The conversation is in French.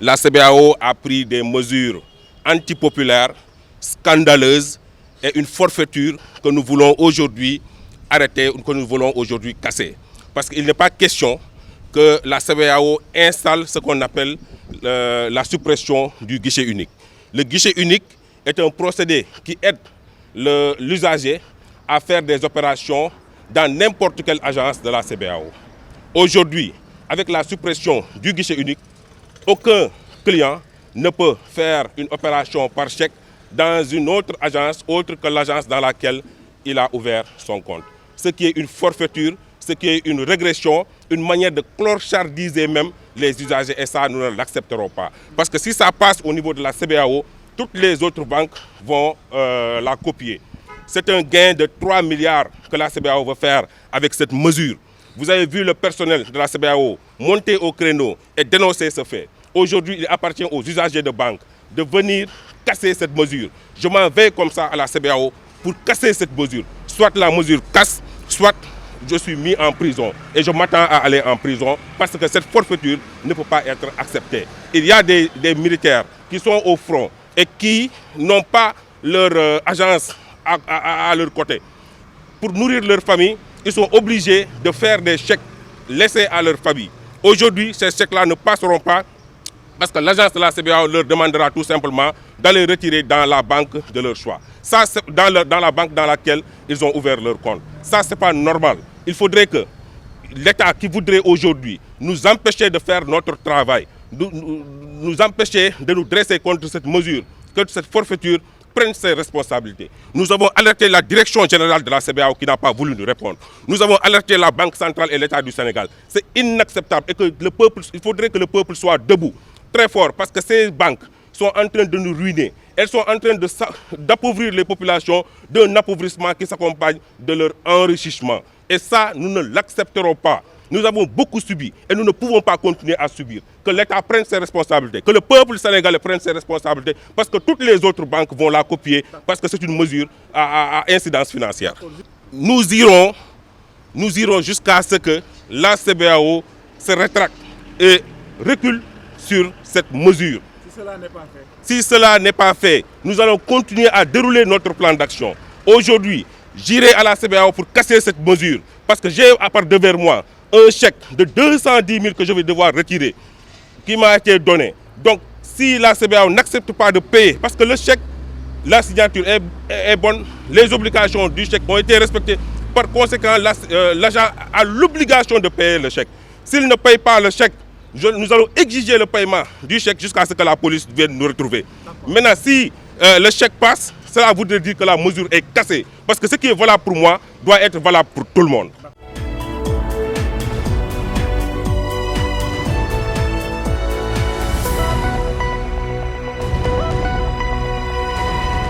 la CBAO a pris des mesures antipopulaires, scandaleuses et une forfaiture que nous voulons aujourd'hui arrêter, que nous voulons aujourd'hui casser. Parce qu'il n'est pas question que la CBAO installe ce qu'on appelle la suppression du guichet unique. Le guichet unique est un procédé qui aide l'usager à faire des opérations dans n'importe quelle agence de la CBAO. Aujourd'hui, avec la suppression du guichet unique, aucun client ne peut faire une opération par chèque dans une autre agence autre que l'agence dans laquelle il a ouvert son compte. Ce qui est une forfaiture, ce qui est une régression, une manière de clochardiser même les usagers, et ça, nous ne l'accepterons pas. Parce que si ça passe au niveau de la CBAO, toutes les autres banques vont la copier. C'est un gain de 3 milliards que la CBAO veut faire avec cette mesure. Vous avez vu le personnel de la CBAO monter au créneau et dénoncer ce fait. Aujourd'hui, il appartient aux usagers de banque de venir casser cette mesure. Je m'en vais comme ça à la CBAO pour casser cette mesure. Soit la mesure casse, soit je suis mis en prison. Et je m'attends à aller en prison parce que cette forfaiture ne peut pas être acceptée. Il y a des militaires qui sont au front et qui n'ont pas leur agence à leur côté. Pour nourrir leur famille, ils sont obligés de faire des chèques laissés à leur famille. Aujourd'hui, ces chèques-là ne passeront pas parce que l'agence de la CBAO leur demandera tout simplement d'aller retirer dans la banque de leur choix. Ça, c'est dans la banque dans laquelle ils ont ouvert leur compte. Ça, ce n'est pas normal. Il faudrait que l'État qui voudrait aujourd'hui nous empêcher de faire notre travail, nous empêcher de nous dresser contre cette mesure, que cette forfaiture prenne ses responsabilités. Nous avons alerté la direction générale de la CBAO qui n'a pas voulu nous répondre. Nous avons alerté la Banque centrale et l'État du Sénégal. C'est inacceptable et que le peuple, il faudrait que le peuple soit debout, très fort, parce que ces banques sont en train de nous ruiner. Elles sont en train d'appauvrir les populations d'un appauvrissement qui s'accompagne de leur enrichissement. Et ça, nous ne l'accepterons pas. Nous avons beaucoup subi et nous ne pouvons pas continuer à subir. Que l'État prenne ses responsabilités, que le peuple sénégalais prenne ses responsabilités, parce que toutes les autres banques vont la copier, parce que c'est une mesure à incidence financière. Nous irons jusqu'à ce que la CBAO se rétracte et recule sur cette mesure. Si cela n'est pas fait, nous allons continuer à dérouler notre plan d'action. Aujourd'hui, j'irai à la CBAO pour casser cette mesure, parce que j'ai à part devers moi un chèque de 210 000 que je vais devoir retirer, qui m'a été donné. Donc, si la CBAO n'accepte pas de payer, parce que le chèque, la signature est bonne, les obligations du chèque ont été respectées, par conséquent, l'agent a l'obligation de payer le chèque. S'il ne paye pas le chèque, nous allons exiger le paiement du chèque jusqu'à ce que la police vienne nous retrouver. Maintenant, si le chèque passe, cela voudrait dire que la mesure est cassée. Parce que ce qui est valable pour moi doit être valable pour tout le monde.